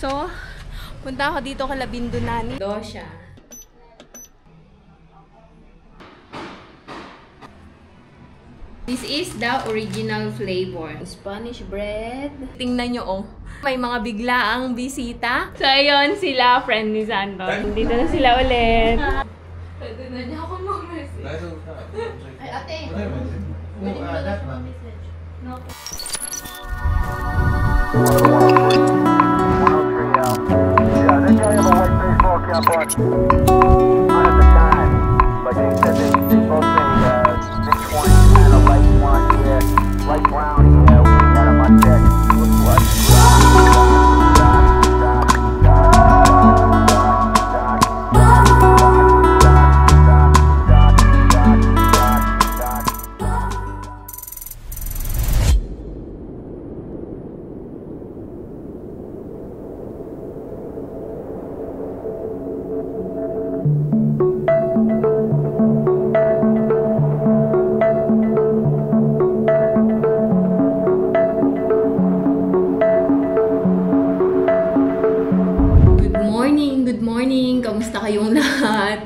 So, punta ako dito kay Labindunani. Dosya. This is the original flavor. Spanish bread. Tingnan nyo, oh. May mga biglaang bisita. So, ayun sila, friend ni Santon. Dito na sila ulit. Pwede na niya ako mag-message. Ay, ate. Pwede mo lang ako mag-message. No. Light brown, yeah, we got on my deck. Looks like Kamusta kayong lahat?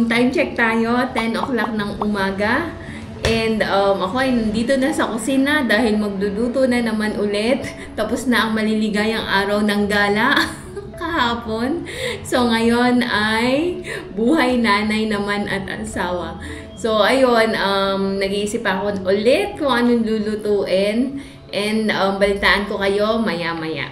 Time check tayo, 10 o'clock ng umaga. And ako ay nandito na sa kusina dahil magluluto na naman ulit. Tapos na ang maliligayang araw ng gala kahapon. So ngayon ay buhay nanay naman at asawa. So ayun, nag-iisip ako ulit kung anong lulutuin. And balitaan ko kayo maya-maya.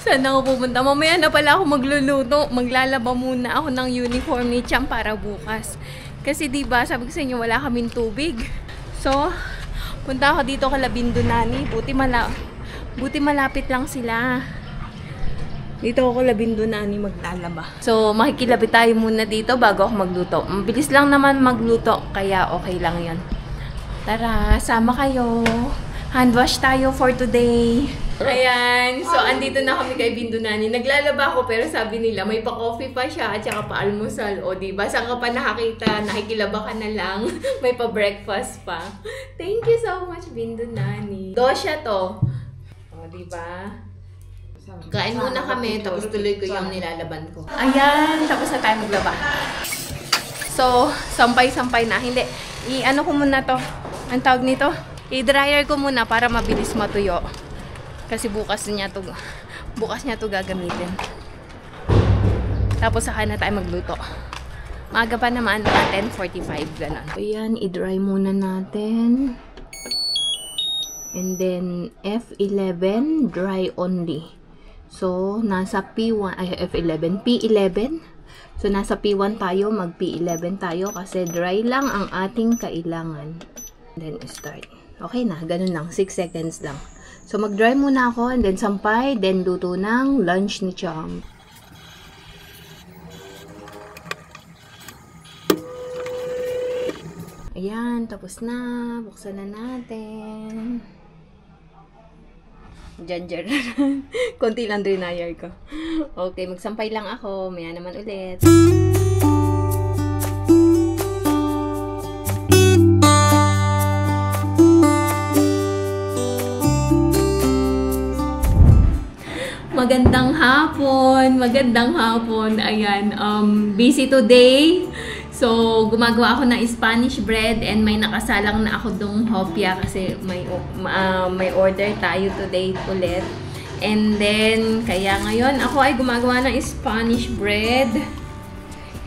Saan ako pupunta? Mamaya na pala ako magluluto. Maglalaba muna ako ng uniform ni Cham para bukas. Kasi diba, sabi ko sa inyo, wala kaming tubig. So, punta ako dito kay Labindunani. Buti malapit lang sila. Dito ako kay Labindunani maglalaba. So, makikilapit tayo muna dito bago ako magluto. Mabilis lang naman magluto, kaya okay lang yon. Tara, sama kayo. Hand wash tayo for today. Ayan. So, andito na kami kay Bindunani. Naglalaba ako pero sabi nila may pa-coffee pa siya at saka pa-almusal. O, diba? Saan ka pa nakakita? Nakikilaba ka na lang. May pa-breakfast pa. Thank you so much, Bindunani. Dosya to. O, diba? Kain muna kami tapos tuloy ko yung nilalaban ko. Ayan. Tapos na tayo maglaba. So, sampay-sampay na. Hindi. I-ano ko muna to. Ang tawag nito? I-dryer ko muna para mabilis matuyo. Kasi bukas niya to gagamitin. Tapos saka na tayo magluto. Maaga pa naman, mga 10:45 ganun. Ayan, i-dry muna natin. And then F11 dry only. So nasa P1 ay F11, P11. So nasa P1 tayo, mag P11 tayo kasi dry lang ang ating kailangan. Then start. Okay na, ganun lang, 6 seconds lang. So, mag-dry muna ako, and then sampay, then luto ng lunch ni Cham. Ayan, tapos na. Buksan na natin. Ginger. Konti lang dryer ko. Okay, magsampay lang ako. Maya naman ulit. Magandang hapon. Ayan, busy today. So, gumagawa ako ng Spanish bread and may nakasalang na ako dong hopia kasi may order tayo today ulit. And then, kaya ngayon ako ay gumagawa ng Spanish bread.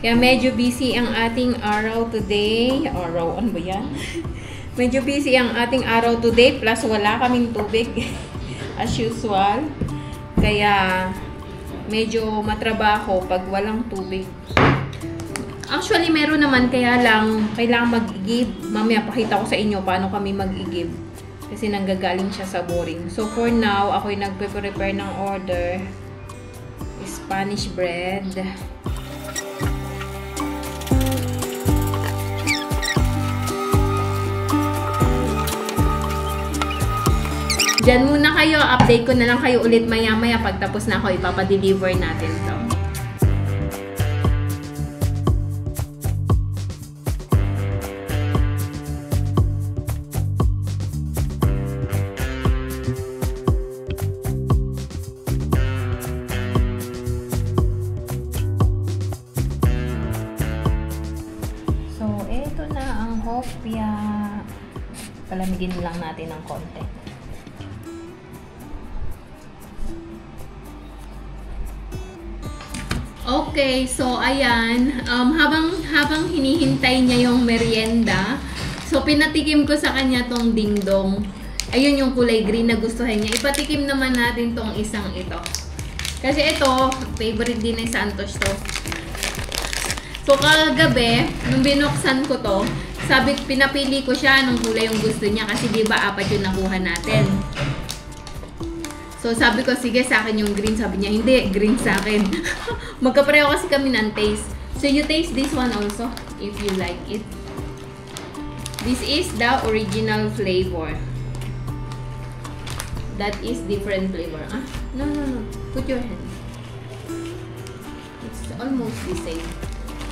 Kaya medyo busy ang ating araw today. Ano ba yan? Medyo busy ang ating araw today plus wala kaming tubig as usual. Kaya, medyo matrabaho pag walang tubig. Actually, meron naman, kaya lang, kailangan mag-igib. Mamaya, pakita ko sa inyo paano kami mag-igib. Kasi nanggagaling siya sa boring. So, for now, ako'y nagpe-prepare ng order. Spanish bread. Diyan muna kayo. Update ko na lang kayo ulit maya-maya. Pag tapos na ako, ipapadeliver natin to. Dagdagin lang natin ng konti. Okay, so ayan, habang hinihintay niya yung merienda, so pinatikim ko sa kanya tong dingdong. Ayun yung kulay green na gustuhan niya. Ipatikim naman natin tong isang ito. Kasi ito, favorite din ni Santos to. So kagabi, nung binuksan ko to, pinapili ko siya nung kulay yung gusto niya kasi di ba 4 yung nakuha natin. So, sabi ko, sige, sa akin yung green. Sabi niya, hindi, green sa akin. Magkapareho kasi kami ng taste. So, you taste this one also, if you like it. This is the original flavor. That is different flavor. Ah, no. Put your hand. It's almost the same.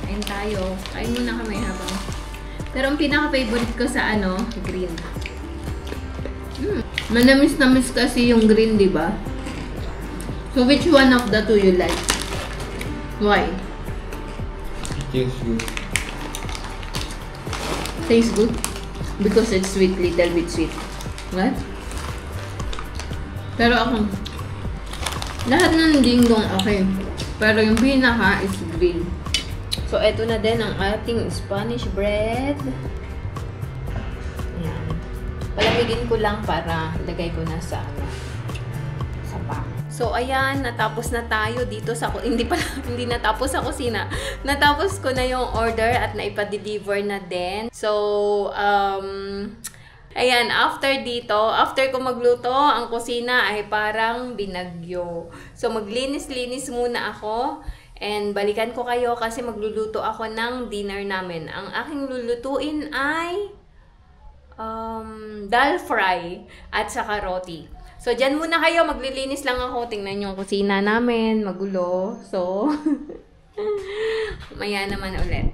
Kain tayo. Kain muna kami habang. Pero ang pinaka-favorite ko sa green. Manamis-namis kasi yung green, di ba? So, which one of the two you like? Why? Tastes good. Tastes good? Because it's sweet, little bit sweet. What? Pero ako, lahat ng dingdong okay. Pero yung pinaka is green. So, eto na din ang ating Spanish bread. Palamigin ko lang para lagay ko na sa pack. So ayan, natapos na tayo dito sa hindi natapos sa kusina. Natapos ko na yung order at naipa-deliver na din. So ayan, after ko magluto, ang kusina ay parang binagyo. So maglinis-linis muna ako. And balikan ko kayo kasi magluluto ako ng dinner namin. Ang aking lulutuin ay dal fry at saka roti. So, dyan muna kayo. Maglilinis lang ako. Tingnan yung kusina namin. Magulo. So, maya naman ulit.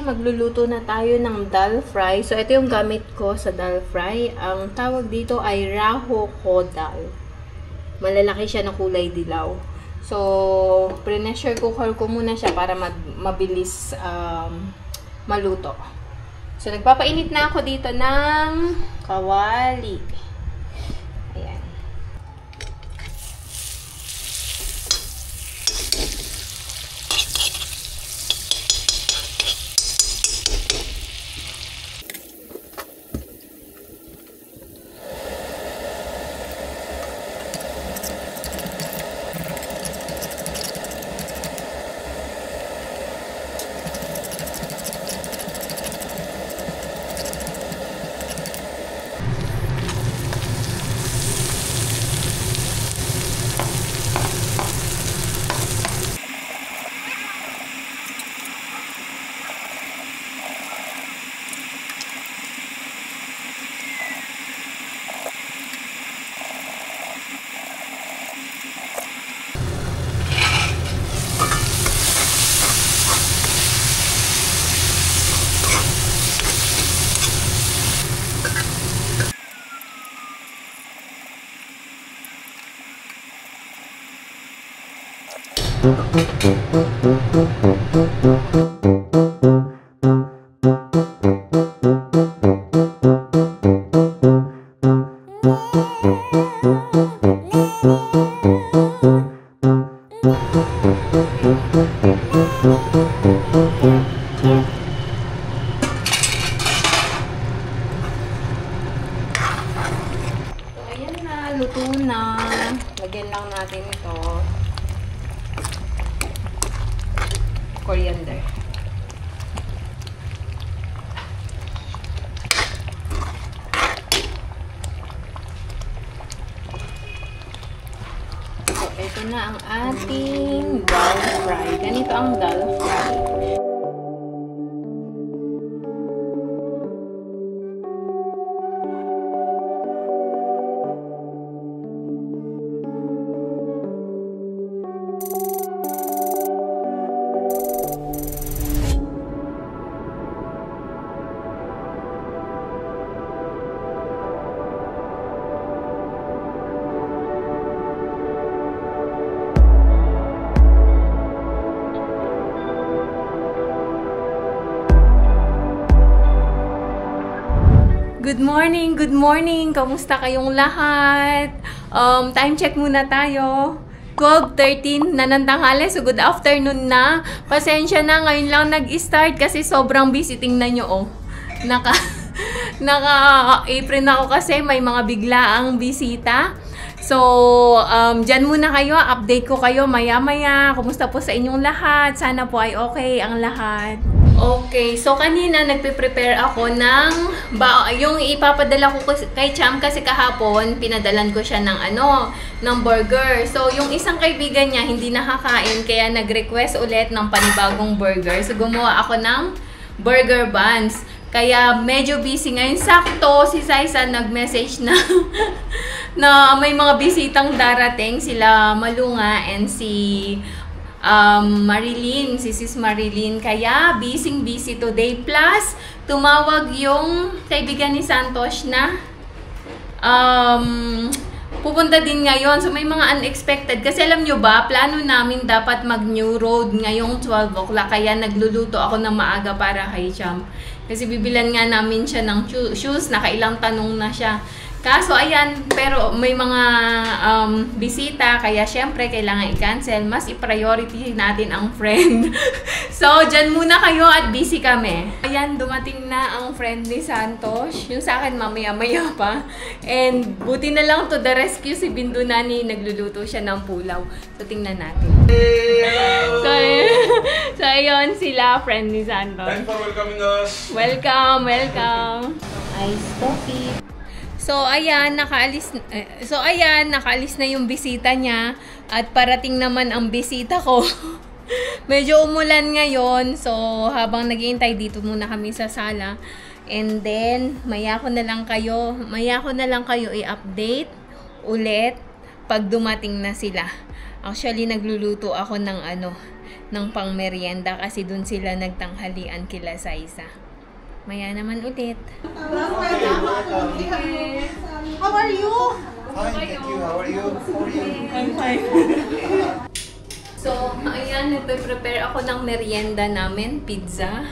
Magluluto na tayo ng dal fry. So, ito yung gamit ko sa dal fry. Ang tawag dito ay raho kodal. Malalaki siya na kulay dilaw. So, pre-pressure cooker ko muna siya para mabilis maluto. So, nagpapainit na ako dito ng kawali. Ayan. Luto na. Lagyan lang natin ito. Coriander. So, ito na ang ating dal fry. Ganito ang dal fry. Good morning, good morning. Kamusta kayong lahat? Time check muna tayo. 12:13 na ng tanghali, so good afternoon na. Pasensya na, ngayon lang nag-start kasi sobrang busy. Tingnan nyo, oh. Naka-apron ako kasi may mga biglaang bisita. So, dyan muna kayo. Update ko kayo maya-maya. Kumusta po sa inyong lahat? Sana po ay okay ang lahat. Okay, so kanina nagpe-prepare ako ng yung ipapadala ko kay Cham kasi kahapon pinadalan ko siya ng burger. So yung isang kaibigan niya hindi nakakain kaya nag-request ulit ng panibagong burger. So gumawa ako ng burger buns. Kaya medyo busy ngayon. Sakto si Saisa nag-message na na may mga bisitang darating, sila Malunga and si Marilyn, si Sis Marilyn. Kaya busy today. Plus, tumawag yung kaibigan ni Santos na pupunta din ngayon. So, may mga unexpected. Kasi alam nyo ba, plano namin dapat mag-New Road ngayong 12 o'clock. Kaya nagluluto ako ng maaga para kay Cham. Kasi bibilan nga namin siya ng shoes. Nakailang tanong na siya. Kaso, ayan, pero may mga bisita, kaya syempre kailangan i-cancel. Mas i-priority natin ang friend. So, dyan muna kayo at busy kami. Ayan, dumating na ang friend ni Santos. Yung sa akin, mamaya-maya pa. And, buti na lang to the rescue si Bindu Nani. Nagluluto siya ng pulaw. So, tingnan natin. So, ayun sila, friend ni Santos. Thanks for welcoming us. Welcome. Iced coffee. So ayan, nakaalis na yung bisita niya at parating naman ang bisita ko. Medyo umulan ngayon, so habang naghihintay dito muna kami sa sala. And then maya ko na lang kayo i-update ulit pag dumating na sila. Actually nagluluto ako ng pangmeryenda kasi dun sila nagtanghalian kila Saisa. Maya naman ulit. How are you? Fine, thank you. How are you? I'm fine. So, ayan, nagpe-prepare ako ng merienda namin, pizza.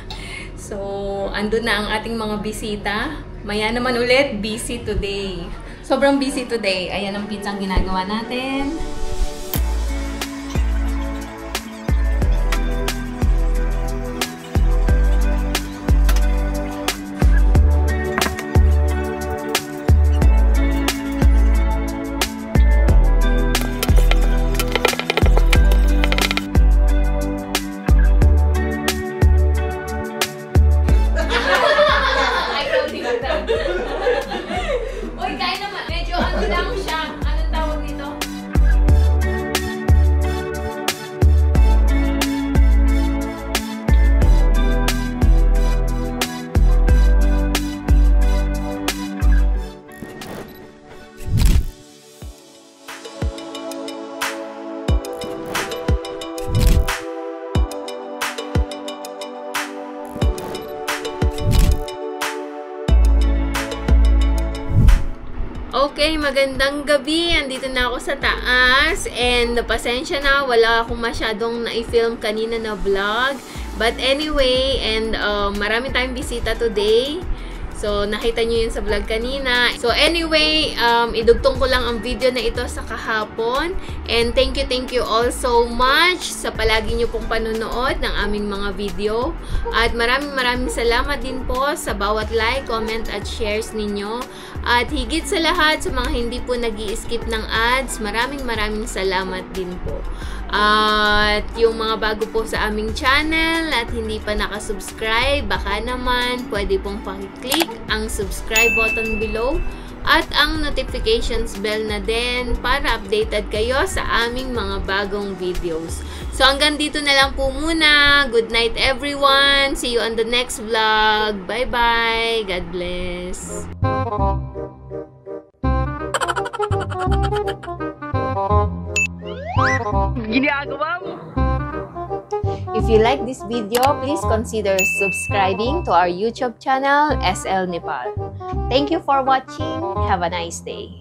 So, andun na ang ating mga bisita. Maya naman ulit, busy today. Sobrang busy today. Ayan ang pizza ang ginagawa natin. Uy, kain naman. Medyo lang siya. Anong tawag nito? Okay, magandang gabi. Andito na ako sa taas and pasensya na, wala akong masyadong na-film kanina na vlog. But anyway, and marami tayong bisita today. So, nakita nyo yun sa vlog kanina. So, anyway, idugtong ko lang ang video na ito sa kahapon. And thank you all so much sa palagi nyo pong panunood ng aming mga video. At maraming salamat din po sa bawat like, comment, at shares ninyo. At higit sa lahat, sa mga hindi po nag-i-skip ng ads, maraming salamat din po. At yung mga bago po sa aming channel at hindi pa nakasubscribe, baka naman pwede pong pakiclick ang subscribe button below at ang notifications bell na din para updated kayo sa aming mga bagong videos. So hanggang dito na lang po muna. Good night everyone. See you on the next vlog. Bye bye. God bless. Ginagawa mo. If you like this video, please consider subscribing to our YouTube channel, SL Nepal. Thank you for watching. Have a nice day.